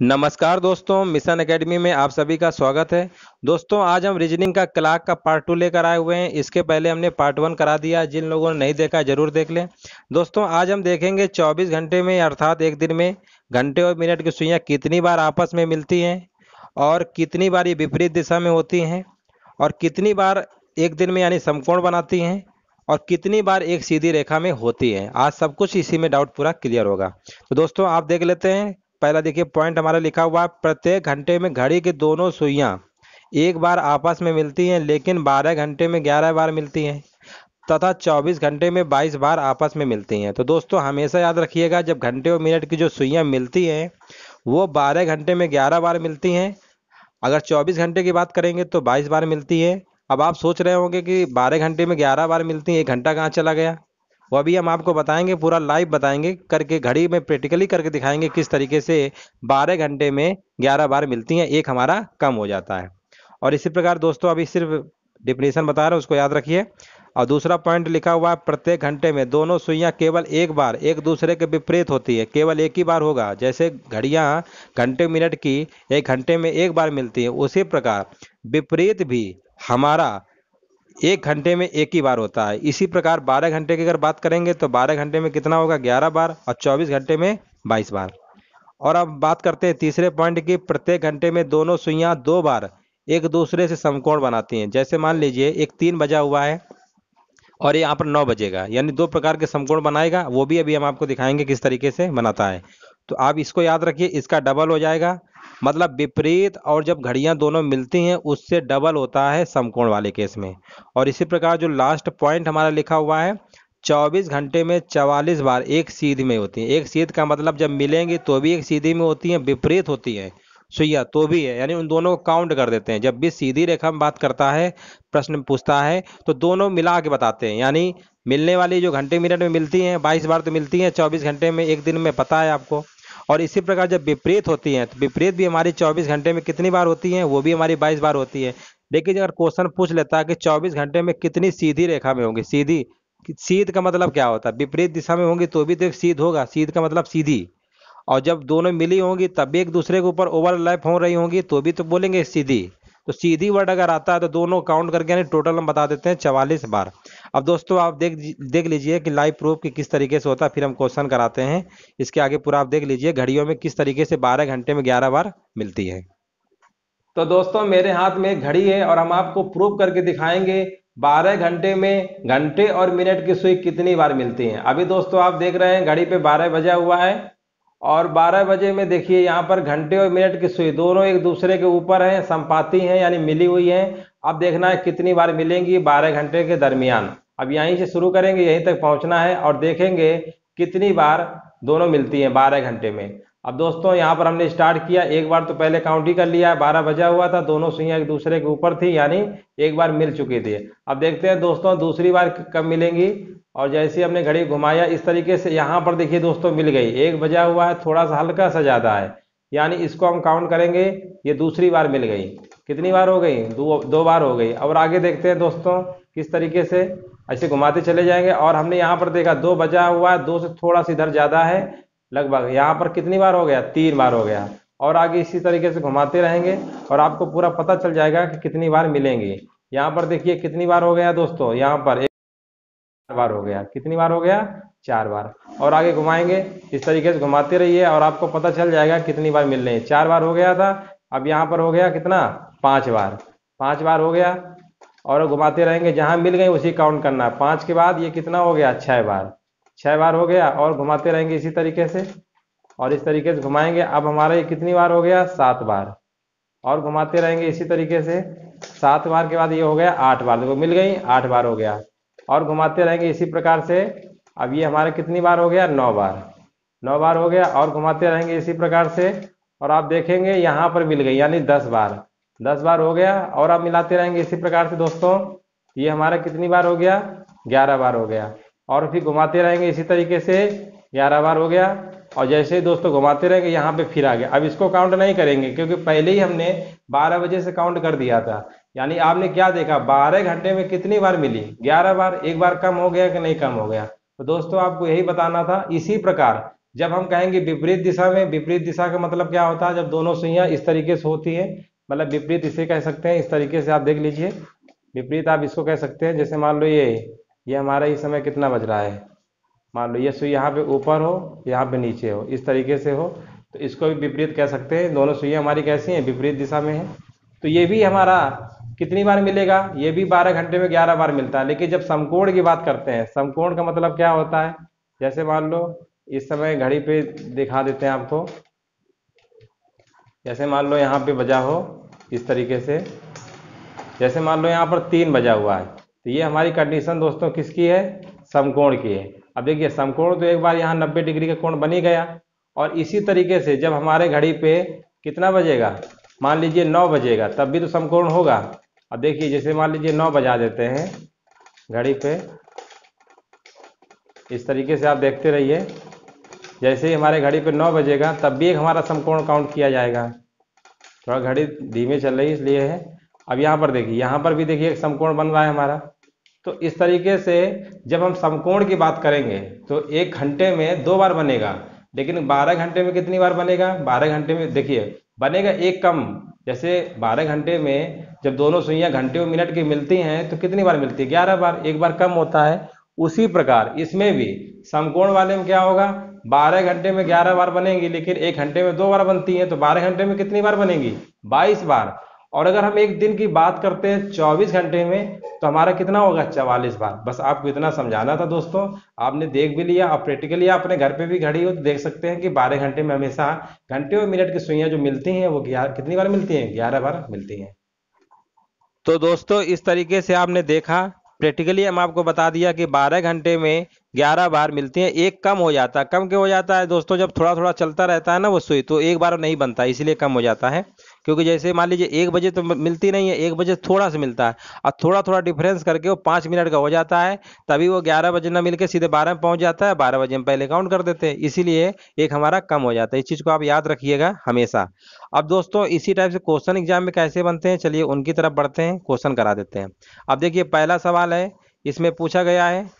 नमस्कार दोस्तों, mission academy में आप सभी का स्वागत है। दोस्तों, आज हम रीजनिंग का क्लास का पार्ट 2 लेकर आए हुए हैं। इसके पहले हमने पार्ट 1 करा दिया। जिन लोगों ने नहीं देखा जरूर देख लें। दोस्तों, आज हम देखेंगे 24 घंटे में अर्थात एक दिन में घंटे और मिनट की सुइयां कितनी बार आपस में मिलती हैं और कितनी बार ये विपरीत दिशा में होती हैं और कितनी बार एक दिन में यानी समकोण बनाती हैं और कितनी बार एक सीधी रेखा में होती है। आज सब कुछ इसी में डाउट पूरा क्लियर होगा। तो दोस्तों, आप देख लेते हैं। पहला देखिए पॉइंट हमारा लिखा हुआ है, प्रत्येक घंटे में घड़ी की दोनों सुइयां एक बार आपस में मिलती हैं, लेकिन 12 घंटे में 11 बार मिलती हैं तथा 24 घंटे में 22 बार आपस में मिलती हैं। तो दोस्तों, हमेशा याद रखिएगा, जब घंटे और मिनट की जो सुइयां मिलती हैं वो 12 घंटे में 11 बार मिलती हैं। अगर 24 घंटे की बात करेंगे तो 22 बार मिलती है। अब आप सोच रहे होंगे कि 12 घंटे में 11 बार मिलती है, 1 घंटा कहाँ चला गया। वो अभी हम आपको बताएंगे, पूरा लाइव बताएंगे करके, घड़ी में प्रैक्टिकली करके दिखाएंगे किस तरीके से 12 घंटे में 11 बार मिलती हैं, एक हमारा कम हो जाता है। और इसी प्रकार दोस्तों, अभी सिर्फ डिफिनेशन बता रहे हैं, उसको याद रखिए। और दूसरा पॉइंट लिखा हुआ है, प्रत्येक घंटे में दोनों सुइयां केवल एक बार एक दूसरे के विपरीत होती है। केवल एक ही बार होगा। जैसे घड़ियां घंटे मिनट की एक घंटे में एक बार मिलती है, उसी प्रकार विपरीत भी हमारा एक घंटे में एक ही बार होता है। इसी प्रकार 12 घंटे की अगर बात करेंगे तो 12 घंटे में कितना होगा, 11 बार, और 24 घंटे में 22 बार। और अब बात करते हैं तीसरे पॉइंट की, प्रत्येक घंटे में दोनों सुइयां 2 बार एक दूसरे से समकोण बनाती हैं। जैसे मान लीजिए एक 3 बजा हुआ है और ये यहाँ पर 9 बजेगा, यानी 2 प्रकार के समकोण बनाएगा। वो भी अभी हम आपको दिखाएंगे किस तरीके से बनाता है। तो आप इसको याद रखिए, इसका डबल हो जाएगा, मतलब विपरीत, और जब घड़ियां दोनों मिलती हैं उससे डबल होता है समकोण वाले केस में। और इसी प्रकार जो लास्ट पॉइंट हमारा लिखा हुआ है, 24 घंटे में 44 बार एक सीधी में होती है। एक सीध का मतलब जब मिलेंगी तो भी एक सीधी में होती है, विपरीत होती है सुइया तो भी है, यानी उन दोनों को काउंट कर देते हैं। जब भी सीधी रेखा में बात करता है, प्रश्न में पूछता है, तो दोनों मिला के बताते हैं। यानी मिलने वाली जो घंटे मिनट में मिलती हैं 22 बार तो मिलती हैं, 24 घंटे में एक दिन में, पता है आपको। और इसी प्रकार जब विपरीत होती हैं तो विपरीत भी हमारी 24 घंटे में कितनी बार होती हैं, वो भी हमारी 22 बार होती है। लेकिन अगर क्वेश्चन पूछ लेता है कि 24 घंटे में कितनी सीधी रेखा में होंगी, सीधी, सीध का मतलब क्या होता है, विपरीत दिशा में होंगी तो भी तो एक सीध होगा, सीध का मतलब सीधी। और जब दोनों मिली होंगी तब भी एक दूसरे के ऊपर ओवरलैप हो रही होंगी तो भी तो बोलेंगे सीधी। तो सीधी वर्ड अगर आता है तो दोनों काउंट करके यानी टोटल हम बता देते हैं 44 बार। अब दोस्तों, आप देख लीजिए कि लाइव प्रूफ कि किस तरीके से होता है, फिर हम क्वेश्चन कराते हैं। इसके आगे पूरा आप देख लीजिए घड़ियों में किस तरीके से 12 घंटे में 11 बार मिलती है। तो दोस्तों, मेरे हाथ में एक घड़ी है और हम आपको प्रूव करके दिखाएंगे 12 घंटे में घंटे और मिनट की सुई कितनी बार मिलती है। अभी दोस्तों आप देख रहे हैं घड़ी पे 12 बजा हुआ है और 12 बजे में देखिए यहाँ पर घंटे और मिनट की सुई दोनों एक दूसरे के ऊपर हैं, संपाती हैं, यानी मिली हुई हैं। अब देखना है कितनी बार मिलेंगी 12 घंटे के दरमियान। अब यहीं से शुरू करेंगे, यहीं तक पहुंचना है और देखेंगे कितनी बार दोनों मिलती हैं 12 घंटे में। अब दोस्तों, यहाँ पर हमने स्टार्ट किया, एक बार तो पहले काउंट ही कर लिया है, 12 बजा हुआ था, दोनों सुइयां एक दूसरे के ऊपर थी, यानी एक बार मिल चुकी थी। अब देखते हैं दोस्तों दूसरी बार कब मिलेंगी। और जैसे हमने घड़ी घुमाया इस तरीके से, यहाँ पर देखिए दोस्तों मिल गई, एक बजा हुआ है, थोड़ा सा हल्का सा ज्यादा है, यानी इसको हम काउंट करेंगे, ये दूसरी बार मिल गई। कितनी बार हो गई, दो बार हो गई। और आगे देखते हैं दोस्तों किस तरीके से, ऐसे घुमाते चले जाएंगे। और हमने यहाँ पर देखा 2 बजा हुआ है, 2 से थोड़ा सा इधर ज्यादा है, लगभग यहाँ पर कितनी बार हो गया, 3 बार हो गया। और आगे इसी तरीके से घुमाते रहेंगे और आपको पूरा पता चल जाएगा कि कितनी बार मिलेंगी। यहाँ पर देखिए कितनी बार हो गया दोस्तों, यहाँ पर 4 बार हो गया। कितनी बार हो गया, 4 बार। और आगे घुमाएंगे, इस तरीके से घुमाते रहिए और आपको पता चल जाएगा कितनी बार मिल रही है। 4 बार हो गया था, अब यहाँ पर हो गया कितना, 5 बार। 5 बार हो गया और घुमाते रहेंगे, जहां मिल गई उसी काउंट करना है। 5 के बाद ये कितना हो गया, 6 बार। 6 बार हो गया और घुमाते रहेंगे इसी तरीके से, और इस तरीके से घुमाएंगे। अब हमारा ये कितनी बार हो गया, 7 बार। और घुमाते रहेंगे इसी तरीके से, 7 बार के बाद ये हो गया 8 बार, देखो मिल गई, 8 बार हो गया। और घुमाते रहेंगे इसी प्रकार से। अब ये हमारे कितनी बार हो गया, 9 बार। 9 बार हो गया और घुमाते रहेंगे इसी प्रकार से। और आप देखेंगे यहाँ पर मिल गई, यानी 10 बार। 10 बार हो गया और अब मिलाते रहेंगे इसी प्रकार से दोस्तों। ये हमारा कितनी बार हो गया, 11 बार हो गया। और फिर घुमाते रहेंगे इसी तरीके से, 11 बार हो गया। और जैसे ही दोस्तों घुमाते रहेंगे यहाँ पे फिर आ गया। अब इसको काउंट नहीं करेंगे क्योंकि पहले ही हमने 12 बजे से काउंट कर दिया था। यानी आपने क्या देखा, 12 घंटे में कितनी बार मिली, 11 बार। एक बार कम हो गया कि नहीं कम हो गया। तो दोस्तों आपको यही बताना था। इसी प्रकार जब हम कहेंगे विपरीत दिशा में, विपरीत दिशा का मतलब क्या होता है, जब दोनों सुइयां इस तरीके से होती है, मतलब विपरीत इसे कह सकते हैं। इस तरीके से आप देख लीजिए, विपरीत आप इसको कह सकते हैं। जैसे मान लो ये हमारा इस समय कितना बज रहा है, मान लो ये सुई यहाँ पे ऊपर हो, यहाँ पे नीचे हो, इस तरीके से हो, तो इसको भी विपरीत कह सकते हैं। दोनों सुइयां हमारी कैसी हैं, विपरीत दिशा में है। तो ये भी हमारा कितनी बार मिलेगा, ये भी 12 घंटे में 11 बार मिलता है। लेकिन जब समकोण की बात करते हैं, समकोण का मतलब क्या होता है, जैसे मान लो इस समय घड़ी पे दिखा देते हैं आपको, जैसे मान लो यहाँ पे बजा हो इस तरीके से, जैसे मान लो यहाँ पर 3 बजा हुआ है, तो ये हमारी कंडीशन दोस्तों किसकी है, समकोण की है। अब देखिए समकोण तो एक बार यहाँ 90 डिग्री का कोण बन ही गया, और इसी तरीके से जब हमारे घड़ी पे कितना बजेगा, मान लीजिए 9 बजेगा, तब भी तो समकोण होगा। अब देखिए जैसे मान लीजिए 9 बजा देते हैं घड़ी पे, इस तरीके से आप देखते रहिए, जैसे ही हमारे घड़ी पे 9 बजेगा तब भी एक हमारा समकोण काउंट किया जाएगा। थोड़ा घड़ी धीमे चल रही है इसलिए है। अब यहाँ पर देखिए, यहाँ पर भी देखिए एक समकोण बन रहा है हमारा। तो इस तरीके से जब हम समकोण की बात करेंगे तो 1 घंटे में 2 बार बनेगा, लेकिन 12 घंटे में कितनी बार बनेगा, 12 घंटे में देखिए बनेगा एक कम। जैसे 12 घंटे में जब दोनों सुइयां घंटे और मिनट की मिलती हैं तो कितनी बार मिलती है, 11 बार, एक बार कम होता है। उसी प्रकार इसमें भी समकोण वाले में क्या होगा, 12 घंटे में 11 बार बनेंगी, लेकिन 1 घंटे में 2 बार बनती हैं, तो 12 घंटे में कितनी बार बनेंगी, 22 बार। और अगर हम एक दिन की बात करते हैं 24 घंटे में, तो हमारा कितना होगा, 44 बार। बस आपको इतना समझाना था दोस्तों, आपने देख भी लिया। अब प्रैक्टिकली आप अपने घर पे भी घड़ी हो तो देख सकते हैं कि 12 घंटे में हमेशा घंटे और मिनट की सुइयां जो मिलती हैं वो कितनी बार मिलती हैं, 11 बार मिलती हैं। तो दोस्तों इस तरीके से आपने देखा, प्रैक्टिकली हम आपको बता दिया कि 12 घंटे में 11 बार मिलती हैं। एक कम हो जाता है, कम क्यों हो जाता है दोस्तों, जब थोड़ा थोड़ा चलता रहता है ना वो सुई, तो एक बार नहीं बनता, इसीलिए कम हो जाता है। क्योंकि जैसे मान लीजिए 1 बजे तो मिलती नहीं है, 1 बजे थोड़ा सा मिलता है, और थोड़ा थोड़ा डिफरेंस करके वो 5 मिनट का हो जाता है, तभी वो 11 बजे ना मिलकर सीधे 12 में पहुंच जाता है। 12 बजे हम पहले काउंट कर देते हैं, इसीलिए एक हमारा कम हो जाता है। इस चीज़ को आप याद रखिएगा हमेशा। अब दोस्तों इसी टाइप से क्वेश्चन एग्जाम में कैसे बनते हैं, चलिए उनकी तरफ बढ़ते हैं, क्वेश्चन करा देते हैं। अब देखिए पहला सवाल है, इसमें पूछा गया है,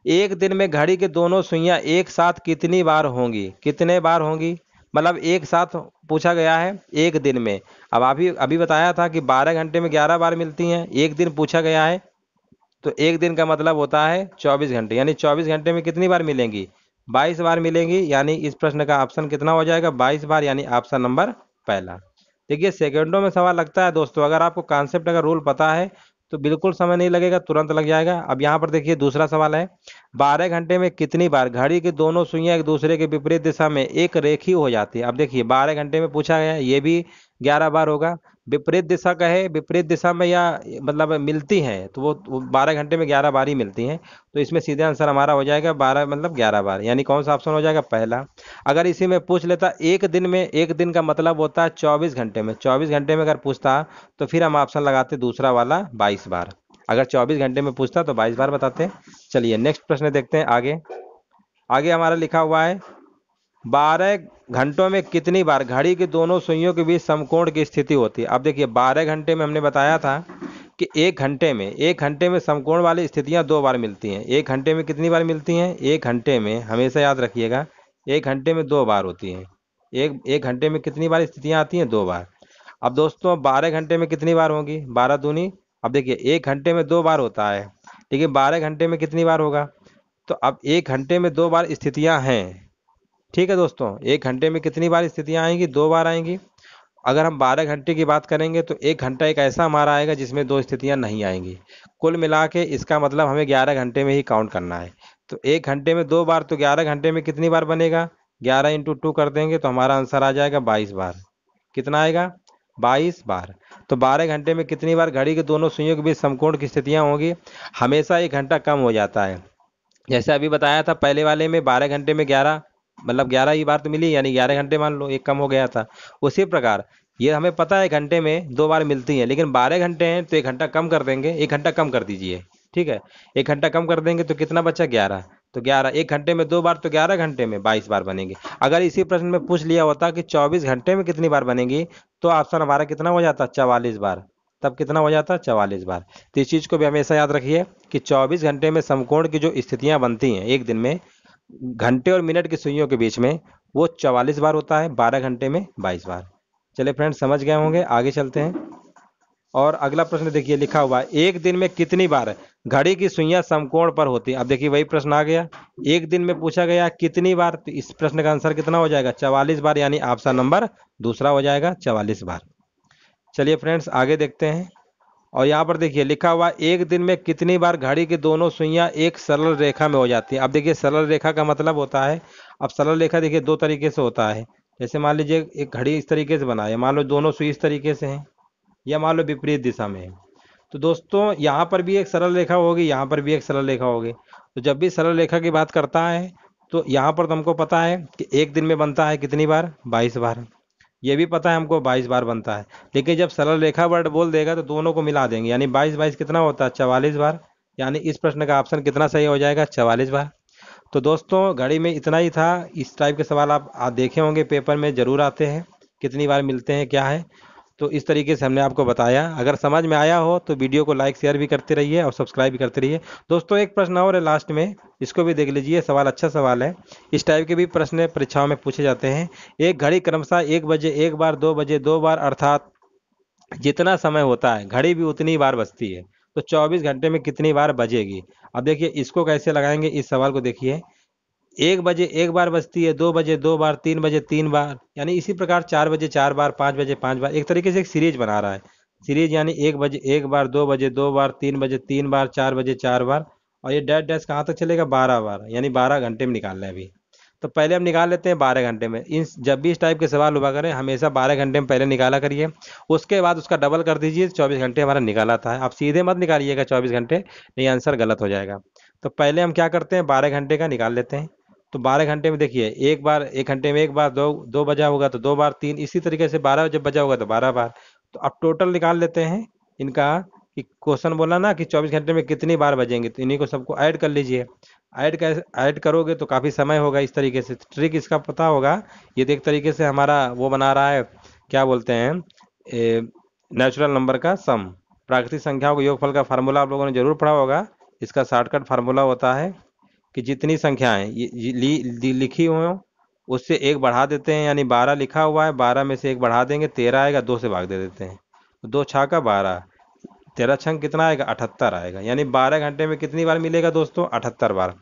एक दिन में घड़ी के दोनों सुइयां एक साथ कितनी बार होंगी, कितने बार होंगी, मतलब एक साथ पूछा गया है एक दिन में। अब अभी अभी बताया था कि 12 घंटे में 11 बार मिलती हैं, एक दिन पूछा गया है, तो एक दिन का मतलब होता है 24 घंटे, यानी 24 घंटे में कितनी बार मिलेंगी, 22 बार मिलेंगी। यानी इस प्रश्न का ऑप्शन कितना हो जाएगा, 22 बार, यानी ऑप्शन नंबर पहला। देखिए सेकंडों में सवाल लगता है दोस्तों, अगर आपको कॉन्सेप्ट अगर रूल पता है तो बिल्कुल समय नहीं लगेगा, तुरंत लग जाएगा। अब यहाँ पर देखिए दूसरा सवाल है, 12 घंटे में कितनी बार घड़ी की दोनों सुइयां एक दूसरे के विपरीत दिशा में एक रेखी हो जाती है। अब देखिए 12 घंटे में पूछा गया है, ये भी 11 बार होगा। विपरीत दिशा कहे, विपरीत दिशा में या मतलब मिलती हैं, तो वो 12 घंटे में 11 बार ही मिलती हैं। तो इसमें सीधे आंसर हमारा हो जाएगा 12 मतलब 11 बार, यानी कौन सा ऑप्शन हो जाएगा, पहला। अगर इसी में पूछ लेता एक दिन में, एक दिन का मतलब होता है 24 घंटे में, 24 घंटे में अगर पूछता तो फिर हम ऑप्शन लगाते दूसरा वाला 22 बार। अगर 24 घंटे में पूछता तो 22 बार बताते। चलिए नेक्स्ट प्रश्न देखते हैं आगे। आगे हमारा लिखा हुआ है, 12 घंटों में कितनी बार घड़ी की दोनों सुइयों के बीच समकोण की स्थिति होती है। अब देखिए 12 घंटे में हमने बताया था कि एक घंटे में समकोण वाली स्थितियां 2 बार मिलती हैं। एक घंटे में कितनी बार मिलती हैं, एक घंटे में, हमेशा याद रखिएगा, एक घंटे में 2 बार होती हैं। एक घंटे में कितनी बार स्थितियां आती हैं, 2 बार। अब दोस्तों 12 घंटे में कितनी बार होंगी, 12 दूनी, अब देखिए 1 घंटे में 2 बार होता है, लेकिन 12 घंटे में कितनी बार होगा, तो अब 1 घंटे में 2 बार स्थितियां हैं। ठीक है दोस्तों, 1 घंटे में कितनी बार स्थितियां आएंगी, 2 बार आएंगी। अगर हम 12 घंटे की बात करेंगे तो 1 घंटा एक ऐसा हमारा आएगा जिसमें 2 स्थितियां नहीं आएंगी। कुल मिला के इसका मतलब हमें 11 घंटे में ही काउंट करना है। तो 1 घंटे में 2 बार, तो 11 घंटे में कितनी बार बनेगा, 11 × 2 कर देंगे तो हमारा आंसर आ जाएगा 22 बार। कितना आएगा, 22 बार। तो 12 घंटे में कितनी बार घड़ी के दोनों सुइयों के बीच समकोण की स्थितियां होंगी, हमेशा 1 घंटा कम हो जाता है। जैसे अभी बताया था पहले वाले में 12 घंटे में 11, मतलब 11 ही बार तो मिली, यानी 11 घंटे मान लो, एक कम हो गया था। उसी प्रकार ये हमें पता है घंटे में 2 बार मिलती हैं, लेकिन 12 घंटे हैं तो 1 घंटा कम कर देंगे, 1 घंटा कम कर दीजिए। ठीक है, 1 घंटा कम कर देंगे तो कितना बचा, 11। तो 11, 1 घंटे में 2 बार, तो 11 घंटे में 22 बार बनेंगे। अगर इसी प्रश्न में पूछ लिया होता कि 24 घंटे में कितनी बार बनेंगी, तो ऑप्शन हमारा कितना हो जाता, 44 बार। तब कितना हो जाता, 44 बार। तो इस चीज़ को भी हमेशा याद रखिए कि 24 घंटे में समकोण की जो स्थितियां बनती हैं एक दिन में, घंटे और मिनट की सुइयों के बीच में वो 44 बार होता है, 12 घंटे में 22 बार। चलिए फ्रेंड्स, समझ गए होंगे, आगे चलते हैं। और अगला प्रश्न देखिए, लिखा हुआ है एक दिन में कितनी बार घड़ी की सुइयां समकोण पर होती है। अब देखिए वही प्रश्न आ गया, एक दिन में पूछा गया कितनी बार, तो इस प्रश्न का आंसर कितना हो जाएगा, 44 बार, यानी ऑप्शन नंबर दूसरा हो जाएगा 44 बार। चलिए फ्रेंड्स, आगे देखते हैं। और यहाँ पर देखिए लिखा हुआ एक दिन में कितनी बार घड़ी की दोनों सुइयां एक सरल रेखा में हो जाती है। अब देखिए सरल रेखा का मतलब होता है, अब सरल रेखा देखिए दो तरीके से होता है। जैसे मान लीजिए एक घड़ी इस तरीके से बना है, मान लो दोनों सुई इस तरीके से हैं, या मान लो विपरीत दिशा में है। तो दोस्तों यहाँ पर भी एक सरल रेखा होगी, यहाँ पर भी एक सरल रेखा होगी। तो जब भी सरल रेखा की बात करता है तो यहाँ पर तुमको पता है कि एक दिन में बनता है कितनी बार, 22 बार। ये भी पता है हमको 22 बार बनता है। लेकिन जब सरल रेखा वर्ड बोल देगा तो दोनों को मिला देंगे, यानी 22 22 कितना होता है, 44 बार। यानी इस प्रश्न का ऑप्शन कितना सही हो जाएगा, 44 बार। तो दोस्तों घड़ी में इतना ही था। इस टाइप के सवाल आप देखे होंगे, पेपर में जरूर आते हैं, कितनी बार मिलते हैं क्या है। तो इस तरीके से हमने आपको बताया। अगर समझ में आया हो तो वीडियो को लाइक शेयर भी करते रहिए और सब्सक्राइब भी करते रहिए। दोस्तों एक प्रश्न और है लास्ट में, इसको भी देख लीजिए, सवाल अच्छा सवाल है। इस टाइप के भी प्रश्न परीक्षाओं में पूछे जाते हैं। एक घड़ी क्रमशः 1 बजे 1 बार, 2 बजे 2 बार, अर्थात जितना समय होता है घड़ी भी उतनी बार बजती है, तो 24 घंटे में कितनी बार बजेगी। अब देखिए इसको कैसे लगाएंगे, इस सवाल को देखिए। 1 बजे 1 बार बजती है, 2 बजे 2 बार, 3 बजे 3 बार, यानी इसी प्रकार 4 बजे 4 बार, 5 बजे 5 बार। एक तरीके से एक सीरीज बना रहा है। सीरीज यानी 1 बजे 1 बार, 2 बजे 2 बार, 3 बजे 3 बार, 4 बजे 4 बार, और ये डैश डैश कहाँ तक चलेगा, 12 बार, यानी 12 घंटे में निकालना है अभी। तो पहले हम निकाल लेते हैं 12 घंटे में। इन जब भी इस टाइप के सवाल हुआ करें हमेशा 12 घंटे में पहले निकाला करिए, उसके बाद उसका डबल कर दीजिए, 24 घंटे हमारा निकाल आता है। आप सीधे मत निकालिएगा 24 घंटे, नहीं आंसर गलत हो जाएगा। तो पहले हम क्या करते हैं, 12 घंटे का निकाल लेते हैं। तो 12 घंटे में देखिए एक बार, एक घंटे में एक बार, दो दो बजा होगा तो 2 बार, 3, इसी तरीके से 12 जब बजा होगा तो 12 बार। तो अब टोटल निकाल लेते हैं इनका, कि क्वेश्चन बोला ना कि 24 घंटे में कितनी बार बजेंगे, तो इन्हीं को सबको ऐड कर लीजिए। ऐड करोगे तो काफ़ी समय होगा। इस तरीके से ट्रिक इसका पता होगा। ये तो एक तरीके से हमारा वो बना रहा है, क्या बोलते हैं, नेचुरल नंबर का सम। प्राकृतिक संख्याओं के योगफल का फार्मूला आप लोगों ने जरूर पढ़ा होगा। इसका शॉर्टकट फार्मूला होता है कि जितनी संख्याएं लिखी हुई हों उससे एक बढ़ा देते हैं, यानी 12 लिखा हुआ है, 12 में से एक बढ़ा देंगे, 13 आएगा, 2 से भाग दे देते हैं, तो 2 छाका 12, 13 छंग कितना आएगा, 78 आएगा। यानी 12 घंटे में कितनी बार मिलेगा दोस्तों, 78 बार।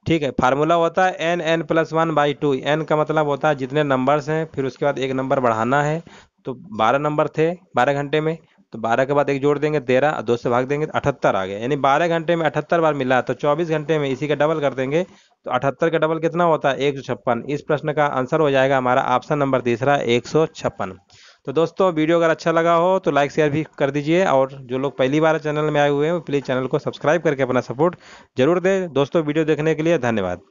ठीक है, फार्मूला होता है n+1/2। n का मतलब होता है जितने नंबर्स हैं, फिर उसके बाद एक नंबर बढ़ाना है। तो 12 नंबर थे 12 घंटे में, तो 12 के बाद एक जोड़ देंगे 13, 2 से भाग देंगे तो 78 आ गया। यानी 12 घंटे में 78 बार मिला, तो 24 घंटे में इसी का डबल कर देंगे, तो 78 का डबल कितना होता है, 156। इस प्रश्न का आंसर हो जाएगा हमारा ऑप्शन नंबर तीसरा, 156। तो दोस्तों वीडियो अगर अच्छा लगा हो तो लाइक शेयर भी कर दीजिए, और जो लोग पहली बार चैनल में आए हुए हैं प्लीज़ चैनल को सब्सक्राइब करके अपना सपोर्ट जरूर दें। दोस्तों वीडियो देखने के लिए धन्यवाद।